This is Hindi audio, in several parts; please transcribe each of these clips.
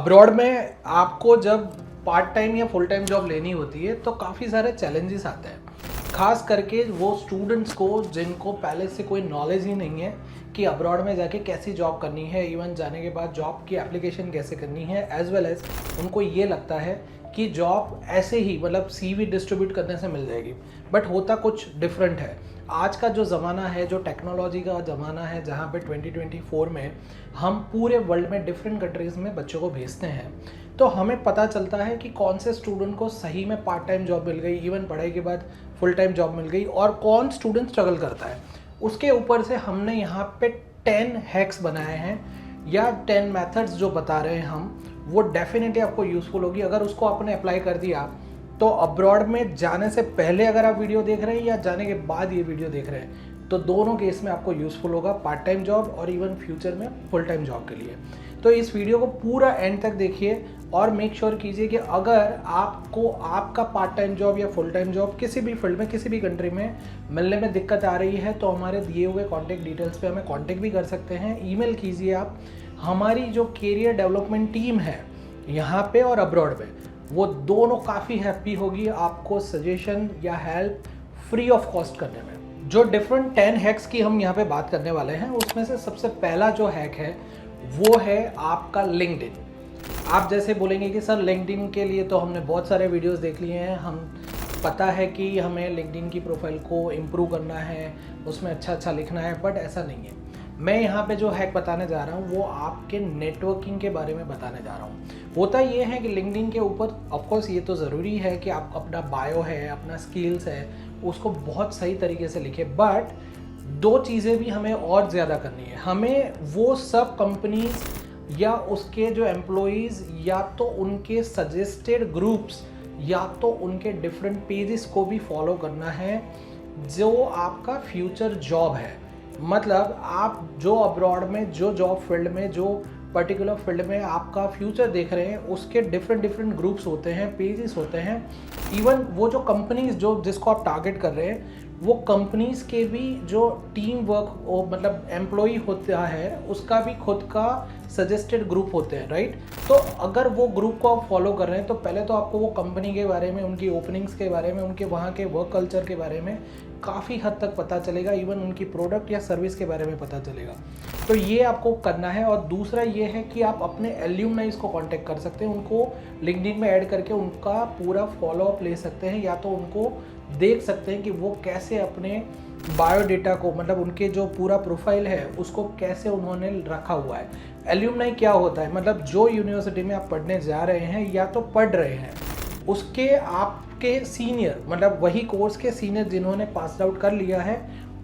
अब्रॉड में आपको जब पार्ट टाइम या फुल टाइम जॉब लेनी होती है तो काफ़ी सारे चैलेंजेस आते हैं, खास करके वो स्टूडेंट्स को जिनको पहले से कोई नॉलेज ही नहीं है कि अब्रॉड में जाके कैसी जॉब करनी है, इवन जाने के बाद जॉब की एप्लीकेशन कैसे करनी है, एज वेल एज उनको ये लगता है कि जॉब ऐसे ही मतलब सीवी डिस्ट्रीब्यूट करने से मिल जाएगी, बट होता कुछ डिफरेंट है। आज का जो ज़माना है, जो टेक्नोलॉजी का ज़माना है, जहाँ पे 2024 में हम पूरे वर्ल्ड में डिफरेंट कंट्रीज़ में बच्चों को भेजते हैं, तो हमें पता चलता है कि कौन से स्टूडेंट को सही में पार्ट टाइम जॉब मिल गई, इवन पढ़ाई के बाद फुल टाइम जॉब मिल गई, और कौन स्टूडेंट स्ट्रगल करता है। उसके ऊपर से हमने यहाँ पे 10 हैक्स बनाए हैं या 10 मेथड्स जो बता रहे हैं हम, वो डेफिनेटली आपको यूज़फुल होगी। अगर उसको आपने अप्लाई कर दिया तो अब्रॉड में जाने से पहले अगर आप वीडियो देख रहे हैं या जाने के बाद ये वीडियो देख रहे हैं, तो दोनों केस में आपको यूज़फुल होगा, पार्ट टाइम जॉब और इवन फ्यूचर में फुल टाइम जॉब के लिए। तो इस वीडियो को पूरा एंड तक देखिए और मेक श्योर कीजिए कि अगर आपको आपका पार्ट टाइम जॉब या फुल टाइम जॉब किसी भी फील्ड में, किसी भी कंट्री में मिलने में दिक्कत आ रही है, तो हमारे दिए हुए कॉन्टैक्ट डिटेल्स पे हमें कॉन्टैक्ट भी कर सकते हैं। ईमेल कीजिए आप। हमारी जो कैरियर डेवलपमेंट टीम है यहाँ पे और अब्रॉड में, वो दोनों काफ़ी हैप्पी होगी आपको सजेशन या हेल्प फ्री ऑफ कॉस्ट करने में। जो डिफरेंट 10 हैक्स की हम यहाँ पे बात करने वाले हैं, उसमें से सबसे पहला जो हैक है वो है आपका लिंक्डइन। आप जैसे बोलेंगे कि सर लिंक्डइन के लिए तो हमने बहुत सारे वीडियोस देख लिए हैं, हम पता है कि हमें लिंक्डइन की प्रोफाइल को इम्प्रूव करना है, उसमें अच्छा लिखना है, बट ऐसा नहीं है। मैं यहाँ पे जो हैक बताने जा रहा हूँ वो आपके नेटवर्किंग के बारे में बताने जा रहा हूँ। होता ये है कि लिंक्डइन के ऊपर ऑफकोर्स ये तो ज़रूरी है कि आप अपना बायो है, अपना स्किल्स है, उसको बहुत सही तरीके से लिखें, बट दो चीज़ें भी हमें और ज़्यादा करनी है। हमें वो सब कंपनीज या उसके जो एम्प्लॉयज़ या तो उनके सजेस्टेड ग्रुप्स या तो उनके डिफरेंट पेजेस को भी फॉलो करना है जो आपका फ्यूचर जॉब है। मतलब आप जो अब्रॉड में जो जॉब फील्ड में जो पर्टिकुलर फील्ड में आपका फ्यूचर देख रहे हैं, उसके डिफरेंट ग्रुप्स होते हैं, पेजेस होते हैं। इवन वो जो कंपनीज जो जिसको आप टारगेट कर रहे हैं, वो कंपनीज के भी जो टीम वर्क मतलब एम्प्लॉई होता है, उसका भी खुद का सजेस्टेड ग्रुप होते हैं, राइट। तो अगर वो ग्रुप को आप फॉलो कर रहे हैं तो पहले तो आपको वो कंपनी के बारे में, उनकी ओपनिंग्स के बारे में, उनके वहाँ के वर्क कल्चर के बारे में काफ़ी हद तक पता चलेगा, इवन उनकी प्रोडक्ट या सर्विस के बारे में पता चलेगा। तो ये आपको करना है। और दूसरा ये है कि आप अपने एल्यूमनाइज को कांटेक्ट कर सकते हैं, उनको लिंक्डइन में ऐड करके उनका पूरा फॉलोअप ले सकते हैं, या तो उनको देख सकते हैं कि वो कैसे अपने बायोडेटा को, मतलब उनके जो पूरा प्रोफाइल है उसको कैसे उन्होंने रखा हुआ है। एल्यूमनाई क्या होता है, मतलब जो यूनिवर्सिटी में आप पढ़ने जा रहे हैं या तो पढ़ रहे हैं, उसके आपके सीनियर, मतलब वही कोर्स के सीनियर जिन्होंने पास आउट कर लिया है,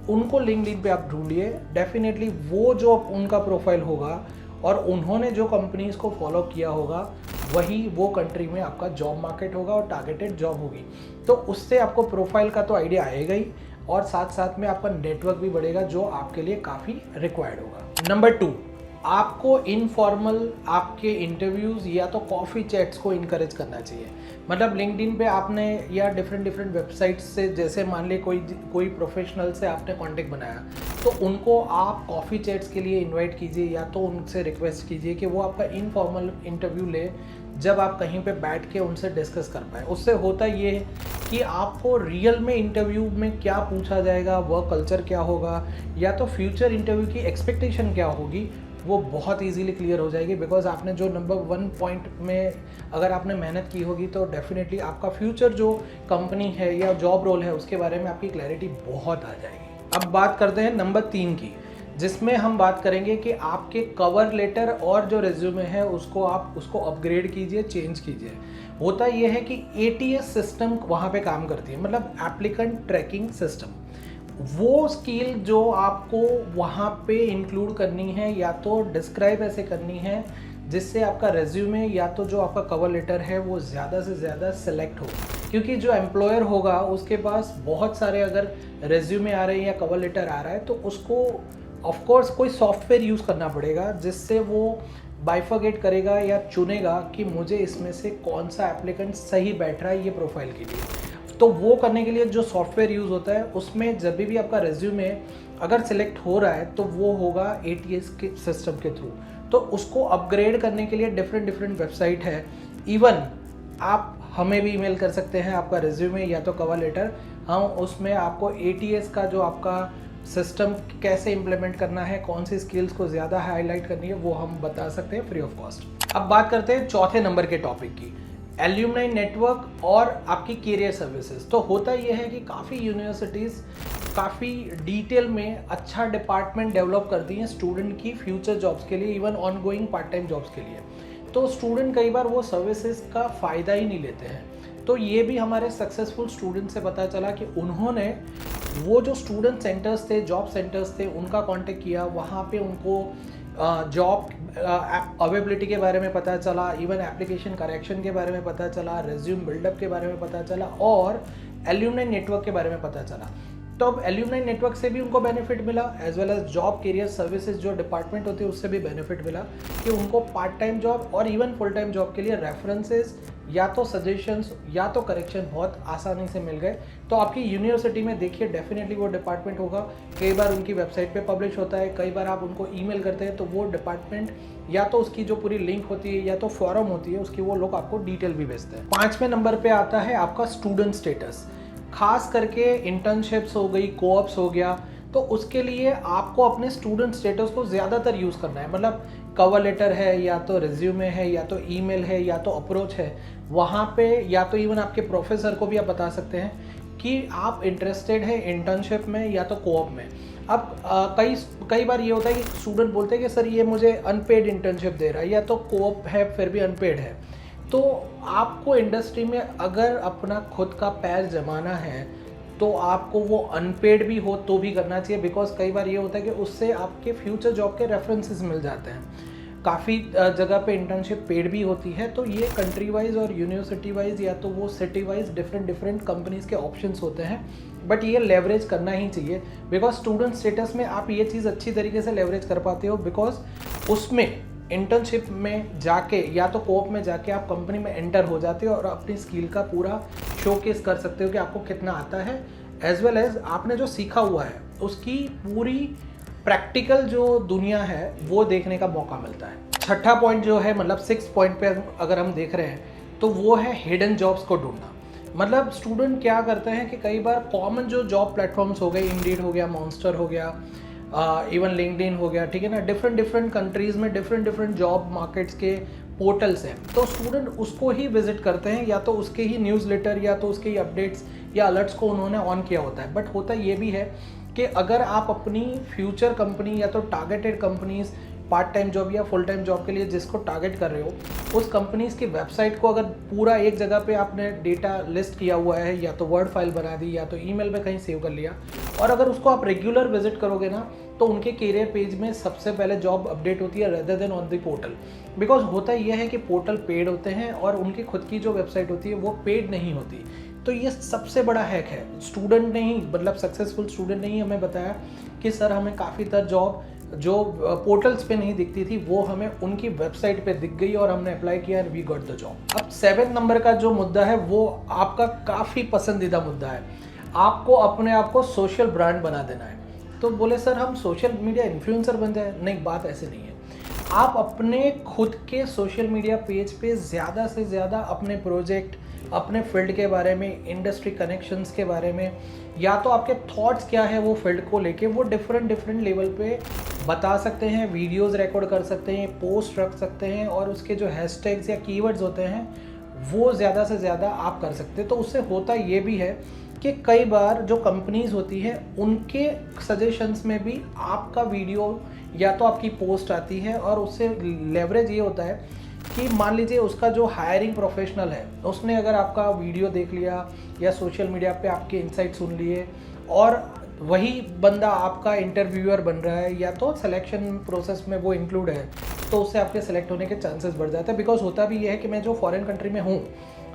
उनको लिंक्डइन पे आप ढूंढिए। डेफिनेटली वो जो उनका प्रोफाइल होगा और उन्होंने जो कंपनीज को फॉलो किया होगा, वही वो कंट्री में आपका जॉब मार्केट होगा और टारगेटेड जॉब होगी। तो उससे आपको प्रोफाइल का तो आइडिया आएगा ही, और साथ साथ में आपका नेटवर्क भी बढ़ेगा, जो आपके लिए काफ़ी रिक्वायर्ड होगा। नंबर 2, आपको इनफॉर्मल आपके इंटरव्यूज़ या तो कॉफ़ी चैट्स को इनकरेज करना चाहिए। मतलब लिंक्डइन पे आपने या डिफरेंट वेबसाइट्स से, जैसे मान ली कोई प्रोफेशनल से आपने कांटेक्ट बनाया, तो उनको आप कॉफ़ी चैट्स के लिए इनवाइट कीजिए, या तो उनसे रिक्वेस्ट कीजिए कि वो आपका इनफॉर्मल इंटरव्यू ले, जब आप कहीं पे बैठ के उनसे डिस्कस कर पाए। उससे होता ये है कि आपको रियल में इंटरव्यू में क्या पूछा जाएगा, वर्क कल्चर क्या होगा, या तो फ्यूचर इंटरव्यू की एक्सपेक्टेशन क्या होगी, वो बहुत इजीली क्लियर हो जाएगी। बिकॉज आपने जो नंबर 1 पॉइंट में अगर आपने मेहनत की होगी, तो डेफिनेटली आपका फ्यूचर जो कंपनी है या जॉब रोल है उसके बारे में आपकी क्लैरिटी बहुत आ जाएगी। अब बात करते हैं नंबर 3 की, जिसमें हम बात करेंगे कि आपके कवर लेटर और जो रिज्यूमे है उसको अपग्रेड कीजिए, चेंज कीजिए। होता यह है कि ATS सिस्टम वहाँ पे काम करती है, मतलब एप्लीकेंट ट्रैकिंग सिस्टम। वो स्किल जो आपको वहाँ पे इंक्लूड करनी है, या तो डिस्क्राइब ऐसे करनी है जिससे आपका रेज्यूमे या तो जो आपका कवर लेटर है वो ज़्यादा से ज़्यादा सेलेक्ट हो। क्योंकि जो एम्प्लॉयर होगा उसके पास बहुत सारे अगर रेज्यूमे आ रहे हैं या कवर लेटर आ रहा है, तो उसको ऑफकोर्स कोई सॉफ्टवेयर यूज़ करना पड़ेगा जिससे वो बाइफर्गेट करेगा या चुनेगा कि मुझे इसमें से कौन सा एप्लीकेंट सही बैठ रहा है ये प्रोफाइल के लिए। तो वो करने के लिए जो सॉफ्टवेयर यूज़ होता है, उसमें जब भी आपका रेज्यूमे अगर सिलेक्ट हो रहा है तो वो होगा ATS के सिस्टम के थ्रू। तो उसको अपग्रेड करने के लिए डिफरेंट डिफरेंट वेबसाइट है। इवन आप हमें भी ईमेल कर सकते हैं आपका रिज्यूमे या तो कवर लेटर, हम उसमें आपको ATS का जो आपका सिस्टम कैसे इम्प्लीमेंट करना है, कौन सी स्किल्स को ज़्यादा हाईलाइट करनी है, वो हम बता सकते हैं फ्री ऑफ कॉस्ट। अब बात करते हैं चौथे नंबर के टॉपिक की, एल्यूमनाई नेटवर्क और आपकी कैरियर सर्विसेज। तो होता यह है कि काफ़ी यूनिवर्सिटीज़ काफ़ी डिटेल में अच्छा डिपार्टमेंट डेवलप करती हैं स्टूडेंट की फ्यूचर जॉब्स के लिए, even on going part time jobs के लिए। तो स्टूडेंट कई बार वो सर्विसेज का फ़ायदा ही नहीं लेते हैं। तो ये भी हमारे सक्सेसफुल स्टूडेंट से पता चला कि उन्होंने वो जो स्टूडेंट सेंटर्स थे, जॉब सेंटर्स थे, उनका कांटेक्ट किया, वहाँ पे उनको जॉब अवेलेबिलिटी के बारे में पता चला, इवन एप्लीकेशन करेक्शन के बारे में पता चला, रिज्यूम बिल्डअप के बारे में पता चला और एल्यूमनाई नेटवर्क के बारे में पता चला। तो अब एल्यूमनाई नेटवर्क से भी उनको बेनिफिट मिला, as well as job career services जो डिपार्टमेंट होती है उससे भी बेनिफिट मिला कि उनको पार्ट टाइम जॉब और इवन फुल टाइम जॉब के लिए रेफरेंसेस या तो सजेशंस या तो करेक्शन बहुत आसानी से मिल गए। तो आपकी यूनिवर्सिटी में देखिए डेफिनेटली वो डिपार्टमेंट होगा, कई बार उनकी वेबसाइट पे पब्लिश होता है, कई बार आप उनको ईमेल करते हैं तो वो डिपार्टमेंट या तो उसकी जो पूरी लिंक होती है या तो फॉरम होती है उसकी वो लोग आपको डिटेल भी भेजते हैं। 5वें नंबर पे आता है आपका स्टूडेंट स्टेटस, खास करके इंटर्नशिप्स हो गई, कोऑप्स हो गया, तो उसके लिए आपको अपने स्टूडेंट स्टेटस को ज़्यादातर यूज़ करना है। मतलब कवर लेटर है या तो रिज्यूमे है या तो ईमेल है या तो अप्रोच है, वहाँ पे या तो इवन आपके प्रोफेसर को भी आप बता सकते हैं कि आप इंटरेस्टेड है इंटर्नशिप में या तो कोऑप में। अब कई बार ये होता है कि स्टूडेंट बोलते हैं कि सर ये मुझे अनपेड इंटर्नशिप दे रहा है या तो कोऑप है फिर भी अनपेड है। तो आपको इंडस्ट्री में अगर अपना खुद का पैर जमाना है तो आपको वो अनपेड भी हो तो भी करना चाहिए, बिकॉज कई बार ये होता है कि उससे आपके फ्यूचर जॉब के रेफरेंसेस मिल जाते हैं। काफ़ी जगह पे इंटर्नशिप पेड भी होती है, तो ये कंट्री वाइज और यूनिवर्सिटी वाइज या तो वो सिटी वाइज डिफरेंट कंपनीज के ऑप्शंस होते हैं, बट ये लेवरेज करना ही चाहिए बिकॉज स्टूडेंट स्टेटस में आप ये चीज़ अच्छी तरीके से लेवरेज कर पाते हो, बिकॉज उसमें इंटर्नशिप में जाके या तो कोऑप में जाके आप कंपनी में एंटर हो जाते हो और अपनी स्किल का पूरा शोकेस कर सकते हो कि आपको कितना आता है, एज वेल एज आपने जो सीखा हुआ है उसकी पूरी प्रैक्टिकल जो दुनिया है वो देखने का मौका मिलता है। छठा पॉइंट जो है, मतलब 6 पॉइंट पे अगर हम देख रहे हैं तो वो है हिडन जॉब्स को ढूंढना। मतलब स्टूडेंट क्या करते हैं कि कई बार कॉमन जो जॉब प्लेटफॉर्म्स हो गए, इंडीड हो गया, मॉन्स्टर हो गया, इवन लिंक्डइन हो गया, ठीक है ना, डिफरेंट कंट्रीज़ में डिफरेंट जॉब मार्केट्स के पोर्टल्स हैं, तो स्टूडेंट उसको ही विजिट करते हैं या तो उसके ही न्यूज़लेटर या तो उसके ही अपडेट्स या अलर्ट्स को उन्होंने ऑन किया होता है। बट होता ये भी है कि अगर आप अपनी फ्यूचर कंपनी या तो targeted companies part time job या फुल टाइम जॉब के लिए जिसको टारगेट कर रहे हो उस कंपनीज की वेबसाइट को अगर पूरा एक जगह पे आपने डेटा लिस्ट किया हुआ है या तो वर्ड फाइल बना दी या तो ईमेल में कहीं सेव कर लिया और अगर उसको आप रेगुलर विजिट करोगे ना तो उनके कैरियर पेज में सबसे पहले जॉब अपडेट होती है rather than on the portal. Because होता यह है कि पोर्टल पेड होते हैं और उनकी खुद की जो वेबसाइट होती है वो पेड नहीं होती। तो ये सबसे बड़ा हैक है। स्टूडेंट ने ही, मतलब सक्सेसफुल स्टूडेंट ने ही हमें बताया कि सर हमें काफ़ी तरह जॉब जो पोर्टल्स पे नहीं दिखती थी वो हमें उनकी वेबसाइट पे दिख गई और हमने अप्लाई किया and we got the job. अब 7 नंबर का जो मुद्दा है वो आपका काफ़ी पसंदीदा मुद्दा है। आपको अपने आप को सोशल ब्रांड बना देना है। तो बोले सर हम सोशल मीडिया इन्फ्लुएंसर बन जाए, नहीं, बात ऐसे नहीं है। आप अपने खुद के सोशल मीडिया पेज पे ज़्यादा से ज़्यादा अपने प्रोजेक्ट, अपने फील्ड के बारे में, इंडस्ट्री कनेक्शंस के बारे में या तो आपके थॉट्स क्या है वो फील्ड को लेके वो डिफरेंट लेवल पे बता सकते हैं, वीडियोस रिकॉर्ड कर सकते हैं, पोस्ट रख सकते हैं और उसके जो हैशटैग्स या कीवर्ड्स होते हैं वो ज़्यादा से ज़्यादा आप कर सकते हैं। तो उससे होता ये भी है कि कई बार जो कंपनीज होती है उनके सजेशंस में भी आपका वीडियो या तो आपकी पोस्ट आती है और उससे लेवरेज ये होता है कि मान लीजिए उसका जो हायरिंग प्रोफेशनल है उसने अगर आपका वीडियो देख लिया या सोशल मीडिया पे आपके इनसाइट सुन लिए और वही बंदा आपका इंटरव्यूअर बन रहा है या तो सिलेक्शन प्रोसेस में वो इंक्लूड है तो उससे आपके सेलेक्ट होने के चांसेस बढ़ जाते हैं। बिकॉज होता भी ये है कि मैं जो फॉरेन कंट्री में हूँ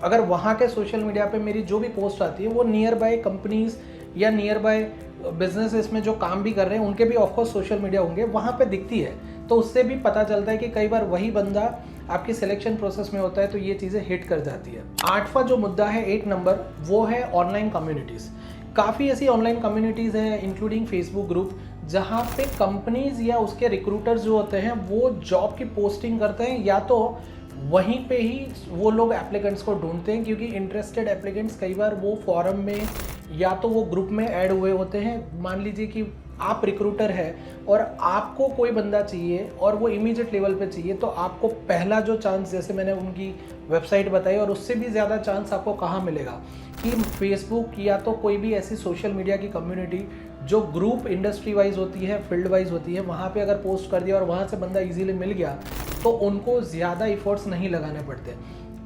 अगर वहाँ के सोशल मीडिया पे मेरी जो भी पोस्ट आती है वो नियर बाय कंपनीज या नियर बाय बिजनेसेस में जो काम भी कर रहे हैं उनके भी ऑफकोर्स सोशल मीडिया होंगे, वहाँ पे दिखती है। तो उससे भी पता चलता है कि कई बार वही बंदा आपकी सिलेक्शन प्रोसेस में होता है, तो ये चीज़ें हिट कर जाती है। 8वां जो मुद्दा है 8 नंबर वो है ऑनलाइन कम्युनिटीज़। काफ़ी ऐसी ऑनलाइन कम्युनिटीज़ हैं इंक्लूडिंग फेसबुक ग्रुप जहाँ पे कंपनीज या उसके रिक्रूटर्स जो होते हैं वो जॉब की पोस्टिंग करते हैं, या तो वहीं पे ही वो लोग एप्लीकेंट्स को ढूंढते हैं, क्योंकि इंटरेस्टेड एप्लीकेंट्स कई बार वो फॉरम में या तो वो ग्रुप में ऐड हुए होते हैं। मान लीजिए कि आप रिक्रूटर है और आपको कोई बंदा चाहिए और वो इमीडिएट लेवल पे चाहिए, तो आपको पहला जो चांस, जैसे मैंने उनकी वेबसाइट बताई, और उससे भी ज़्यादा चांस आपको कहाँ मिलेगा कि फेसबुक या तो कोई भी ऐसी सोशल मीडिया की कम्युनिटी जो ग्रुप इंडस्ट्री वाइज होती है, फील्ड वाइज होती है, वहाँ पे अगर पोस्ट कर दिया और वहाँ से बंदा इजीली मिल गया तो उनको ज़्यादा इफ़र्ट्स नहीं लगाने पड़ते।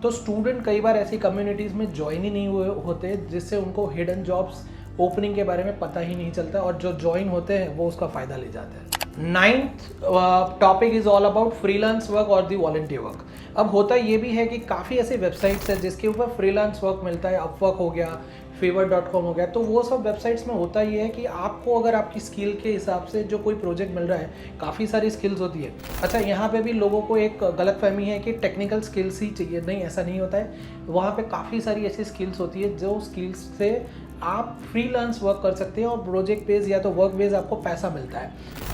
तो स्टूडेंट कई बार ऐसी कम्युनिटीज़ में ज्वाइन ही नहीं हुए होते, जिससे उनको हिडन जॉब्स ओपनिंग के बारे में पता ही नहीं चलता, और जो ज्वाइन होते हैं वो उसका फ़ायदा ले जाते हैं। 9th topic is all about freelance work और दी वॉलंटियर वर्क। अब होता ये भी है कि काफ़ी ऐसी वेबसाइट्स हैं जिसके ऊपर फ्रीलांस वर्क मिलता है, अपवर्क हो गया, fiverr.com हो गया। तो वो सब वेबसाइट्स में होता ये है कि आपको अगर आपकी स्किल के हिसाब से जो कोई प्रोजेक्ट मिल रहा है, काफ़ी सारी स्किल्स होती है। अच्छा, यहाँ पे भी लोगों को एक गलतफहमी है कि टेक्निकल स्किल्स ही चाहिए, नहीं, ऐसा नहीं होता है। वहाँ पे काफ़ी सारी ऐसी स्किल्स होती है जो स्किल्स से आप फ्रीलांस वर्क कर सकते हैं और प्रोजेक्ट बेस या तो वर्क बेस आपको पैसा मिलता है।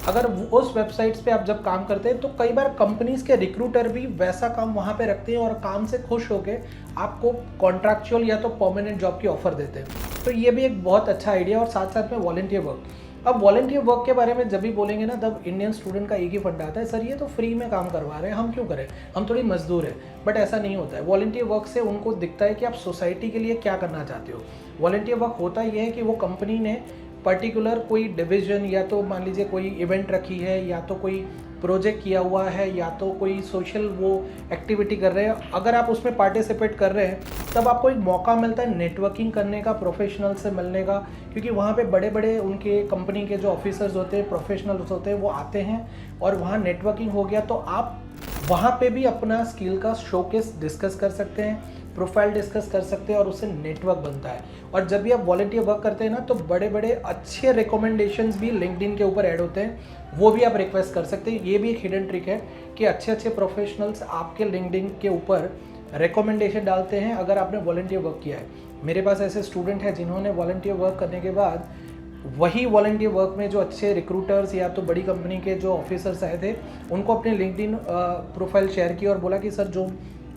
अगर उस वेबसाइट्स पे आप जब काम करते हैं तो कई बार कंपनीज के रिक्रूटर भी वैसा काम वहाँ पे रखते हैं और काम से खुश होकर आपको कॉन्ट्रैक्चुअल या तो परमानेंट जॉब की ऑफर देते हैं। तो ये भी एक बहुत अच्छा आइडिया। और साथ साथ में वॉलंटियर वर्क। अब वॉलंटियर वर्क के बारे में जब भी बोलेंगे ना, तब इंडियन स्टूडेंट का एक ही फंडा आता है, सर ये तो फ्री में काम करवा रहे हैं, हम क्यों करें, हम थोड़ी मजदूर हैं। बट ऐसा नहीं होता है। वॉलंटियर वर्क से उनको दिखता है कि आप सोसाइटी के लिए क्या करना चाहते हो। वॉलंटियर वर्क होता ये है कि वो कंपनी ने पर्टिकुलर कोई डिवीजन, या तो मान लीजिए कोई इवेंट रखी है, या तो कोई प्रोजेक्ट किया हुआ है, या तो कोई सोशल वो एक्टिविटी कर रहे हैं, अगर आप उसमें पार्टिसिपेट कर रहे हैं तब आपको एक मौका मिलता है नेटवर्किंग करने का, प्रोफेशनल से मिलने का। क्योंकि वहाँ पे बड़े बड़े उनके कंपनी के जो ऑफिसर्स होते हैं, प्रोफेशनल्स होते हैं, वो आते हैं और वहाँ नेटवर्किंग हो गया तो आप वहाँ पे भी अपना स्किल का शोकेस डिस्कस कर सकते हैं, प्रोफाइल डिस्कस कर सकते हैं और उससे नेटवर्क बनता है। और जब भी आप वॉलंटियर वर्क करते हैं ना, तो बड़े बड़े अच्छे रिकमेंडेशंस भी लिंक्डइन के ऊपर ऐड होते हैं, वो भी आप रिक्वेस्ट कर सकते हैं। ये भी एक हिडन ट्रिक है कि अच्छे अच्छे प्रोफेशनल्स आपके लिंक्डइन के ऊपर रिकमेंडेशन डालते हैं अगर आपने वॉलंटियर वर्क किया है। मेरे पास ऐसे स्टूडेंट हैं जिन्होंने वॉलंटियर वर्क करने के बाद वही वॉलंटियर वर्क में जो अच्छे रिक्रूटर्स या तो बड़ी कंपनी के जो ऑफिसर्स आए थे, उनको अपने लिंक्डइन प्रोफाइल शेयर की और बोला कि सर जो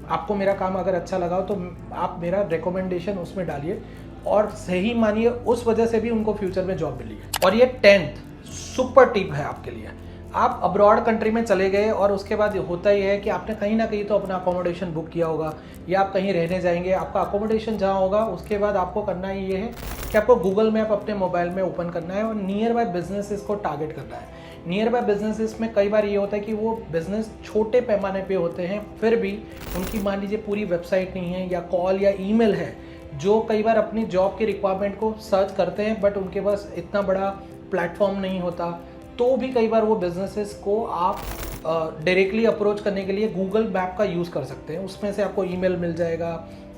आपको मेरा काम अगर अच्छा लगा तो आप मेरा रिकमेंडेशन उसमें डालिए। और सही मानिए उस वजह से भी उनको फ्यूचर में जॉब मिली है। और ये 10th सुपर टिप है आपके लिए। आप अब्रॉड कंट्री में चले गए और उसके बाद होता ही है कि आपने कहीं ना कहीं तो अपना अकोमोडेशन बुक किया होगा, या आप कहीं रहने जाएंगे, आपका अकोमोडेशन जहाँ होगा उसके बाद आपको करना ये है कि आपको गूगल मैप अपने मोबाइल में ओपन करना है और नियर बाय बिजनेसेस को टारगेट करना है। नियर बाय बिजनेसेस में कई बार ये होता है कि वो बिजनेस छोटे पैमाने पे होते हैं, फिर भी उनकी मान लीजिए पूरी वेबसाइट नहीं है या कॉल या ईमेल है, जो कई बार अपनी जॉब के रिक्वायरमेंट को सर्च करते हैं बट उनके पास इतना बड़ा प्लेटफॉर्म नहीं होता। तो भी कई बार वो बिजनेसेस को आप डायरेक्टली अप्रोच करने के लिए गूगल मैप का यूज़ कर सकते हैं। उसमें से आपको ईमेल मिल जाएगा,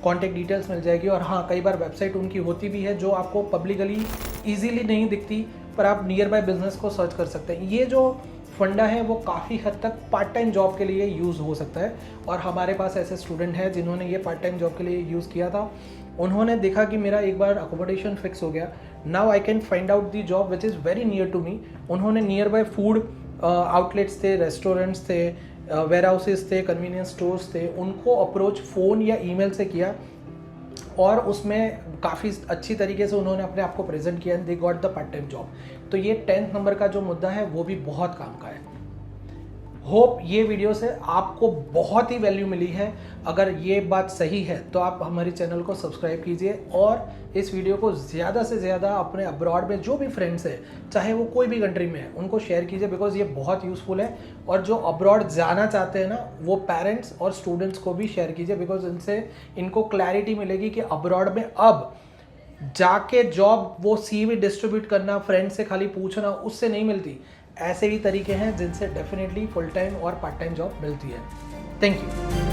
कॉन्टेक्ट डिटेल्स मिल जाएगी, और हाँ, कई बार वेबसाइट उनकी होती भी है जो आपको पब्लिकली ईजीली नहीं दिखती, पर आप नियर बाय बिजनेस को सर्च कर सकते हैं। ये जो फंडा है वो काफ़ी हद तक पार्ट टाइम जॉब के लिए यूज़ हो सकता है, और हमारे पास ऐसे स्टूडेंट हैं जिन्होंने ये पार्ट टाइम जॉब के लिए यूज़ किया था। उन्होंने देखा कि मेरा एक बार अकोमोडेशन फिक्स हो गया, now I can find out the job which is very near to me. उन्होंने नियर बाय फूड आउटलेट्स थे, रेस्टोरेंट्स थे, वेयर हाउसेस थे, कन्वीनियंस स्टोर्स थे, उनको अप्रोच फ़ोन या ईमेल से किया और उसमें काफ़ी अच्छी तरीके से उन्होंने अपने आप को प्रेजेंट किया and they got the part time job. तो ये 10th नंबर का जो मुद्दा है वो भी बहुत काम का है। होप ये वीडियो से आपको बहुत ही वैल्यू मिली है। अगर ये बात सही है तो आप हमारे चैनल को सब्सक्राइब कीजिए और इस वीडियो को ज़्यादा से ज़्यादा अपने अब्रॉड में जो भी फ्रेंड्स हैं, चाहे वो कोई भी कंट्री में है, उनको शेयर कीजिए, बिकॉज ये बहुत यूज़फुल है। और जो अब्रॉड जाना चाहते हैं ना, वो पेरेंट्स और स्टूडेंट्स को भी शेयर कीजिए, बिकॉज इनको क्लैरिटी मिलेगी कि अब्रॉड में अब जाके जॉब वो CV डिस्ट्रीब्यूट करना, फ्रेंड से खाली पूछना, उससे नहीं मिलती। ऐसे भी तरीके हैं जिनसे डेफिनेटली फुल टाइम और पार्ट टाइम जॉब मिलती है। Thank you.